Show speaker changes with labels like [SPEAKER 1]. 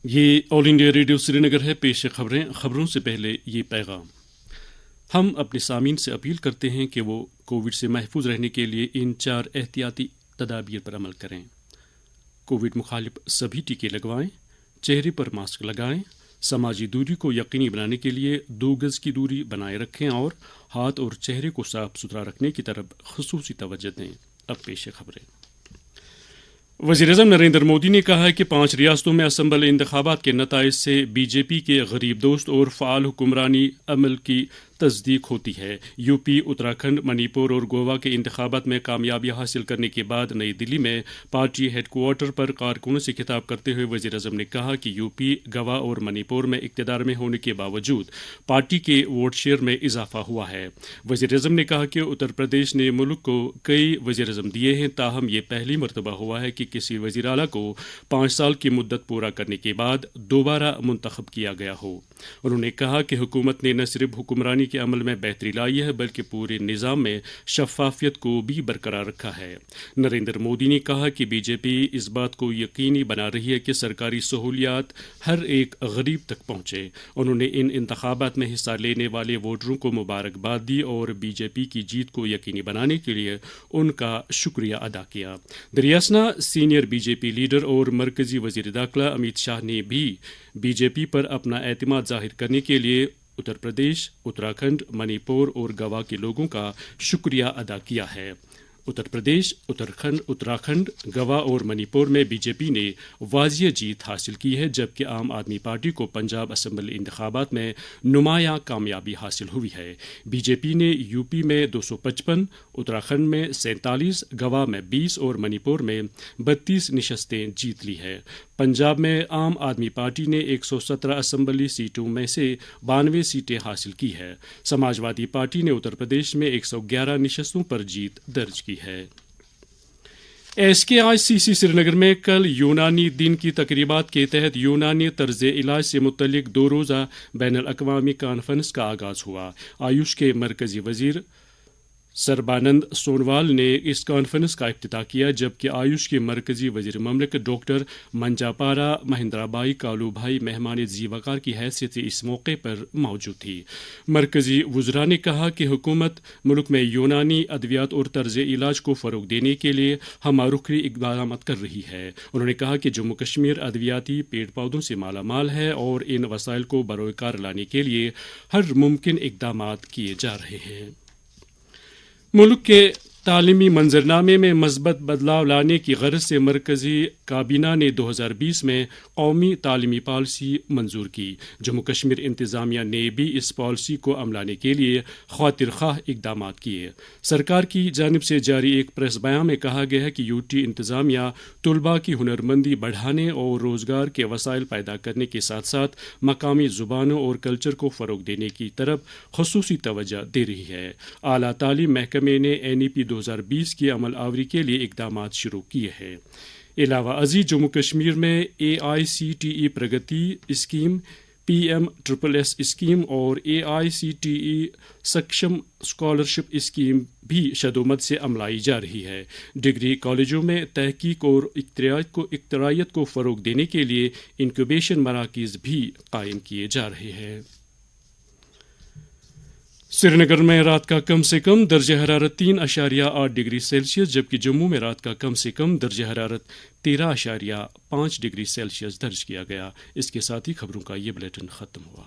[SPEAKER 1] یہ آل India radio سری نگر ہے. پیش خبروں سے پہلے یہ پیغام. ہم اپنے سامعین سے اپیل کرتے ہیں کہ وہ کووڈ سے محفوظ رہنے کے لیے ان 4 احتیاطی تدابیر پر عمل کریں. کووڈ مخالف سبھی ٹیکے لگوائیں، چہرے پر ماسک لگائیں، سماجی دوری کو یقینی بنانے کے لیے 2 گز کی دوری بنائے رکھیں اور ہاتھ اور چہرے کو صاف ستھرا رکھنے کی طرف خصوصی توجہ دیں. اب پیش خبریں. وزیر اعظم نریندر مودی نے کہا ہے کہ 5 ریاستوں میں اسمبلی انتخابات کے نتائج سے بی جے پی کے غریب دوست اور فعال حکمرانی عمل کی تصدیق ہوتی ہے. یو پی، اتراکھنڈ، منی پور اور گوا کے انتخابات میں کامیابی حاصل کرنے کے بعد نئی دلی میں پارٹی ہیڈ کوارٹر پر کارکنوں سے خطاب کرتے ہوئے وزیر اعظم نے کہا کہ یو پی، گوا اور منی پور میں اقتدار میں ہونے کے باوجود پارٹی کے ووٹ شیئر میں اضافہ ہوا ہے. وزیر اعظم نے کہا کہ اتر پردیش نے ملک کو کئی وزیر اعظم دیے ہیں، تاہم یہ پہلی مرتبہ ہوا ہے کہ کسی وزیر اعلیٰ کو 5 سال کی مدت پورا کرنے کے بعد دوبارہ منتخب کیا گیا ہو. انہوں نے کہا کہ حکومت نے نہ صرف حکمرانی کے عمل میں بہتری لائی ہے بلکہ پورے نظام میں شفافیت کو بھی برقرار رکھا ہے. نریندر مودی نے کہا کہ بی جے پی اس بات کو یقینی بنا رہی ہے کہ سرکاری سہولیات ہر ایک غریب تک پہنچے. انہوں نے ان انتخابات میں حصہ لینے والے ووٹروں کو مبارکباد دی اور بی جے پی کی جیت کو یقینی بنانے کے لیے ان کا شکریہ ادا کیا. دریاسنا senior B J P leader اور مرکزی وزیر داخلہ امت شاہ نے بھی بی جے پی پر اپنا اعتماد ظاہر کرنے کے لیے اتر پردیش، اتراکھنڈ، منی پور اور گوا کے لوگوں کا شکریہ ادا کیا ہے. اتر پردیش، اتراکھنڈ، گوا اور منی پور میں بی جے پی نے واضح جیت حاصل کی ہے، جبکہ عام آدمی پارٹی کو پنجاب اسمبلی انتخابات میں نمایاں کامیابی حاصل ہوئی ہے. بی جے پی نے یو پی میں 255، اتراکھنڈ میں 47، گوا میں 20 اور منی پور میں 32 نشستیں جیت لی ہے. پنجاب میں عام آدمی پارٹی نے 117 اسمبلی سیٹوں میں سے 92 سیٹیں حاصل کی ہے. سماج وادی پارٹی نے اتر پردیش میں 111 نشستوں پر جیت درج کی ہے. ایس کے آئی سی سی سری نگر میں کل یونانی دن کی تقریبات کے تحت یونانی طرز علاج سے متعلق 2 روزہ بین الاقوامی کانفرنس کا آغاز ہوا. آیوش کے مرکزی وزیر سربانند سونوال نے اس کانفرنس کا افتتاح کیا، جبکہ آیوش کے مرکزی وزیر مملکت ڈاکٹر منجاپارا مہندرا بائی کالو بھائی مہمان ذی وقار کی حیثیت سے اس موقع پر موجود تھی. مرکزی وزراء نے کہا کہ حکومت ملک میں یونانی ادویات اور طرز علاج کو فروغ دینے کے لیے ہمہ رخی اقدامات کر رہی ہے. انہوں نے کہا کہ جموں کشمیر ادویاتی پیڑ پودوں سے مالا مال ہے اور ان وسائل کو بروئے کار لانے کے لیے ہر ممکن اقدامات کیے جا رہے ہیں. ملک کے تعلیمی منظرنامے میں مثبت بدلاؤ لانے کی غرض سے مرکزی کابینہ نے 2020 میں قومی تعلیمی پالیسی منظور کی. جموں کشمیر انتظامیہ نے بھی اس پالیسی کو عملانے کے لیے خاطر خواہ اقدامات کیے. سرکار کی جانب سے جاری ایک پریس بیان میں کہا گیا ہے کہ یو ٹی انتظامیہ طلباء کی ہنرمندی بڑھانے اور روزگار کے وسائل پیدا کرنے کے ساتھ ساتھ مقامی زبانوں اور کلچر کو فروغ دینے کی طرف خصوصی توجہ دے رہی ہے. اعلیٰ تعلیم محکمے نے این ای پی 2020 کی عمل آوری کے لیے اقدامات شروع کیے ہیں. علاوہ ازیں جموں کشمیر میں A I C T E Pragati scheme, P M triple S scheme اور A I C T E Saksham scholarship scheme بھی شدومت سے عملائی جا رہی ہے. ڈگری کالجوں میں تحقیق اور اختراعیت کو فروغ دینے کے لیے انکیوبیشن مراکز بھی قائم کیے جا رہے ہیں. سری نگر میں رات کا کم سے کم درجہ حرارت 3.8 ڈگری سیلسیس، جبکہ جموں میں رات کا کم سے کم درجہ حرارت 13.5 ڈگری سیلسیس درج کیا گیا. اس کے ساتھ ہی خبروں کا یہ بلیٹن ختم ہوا.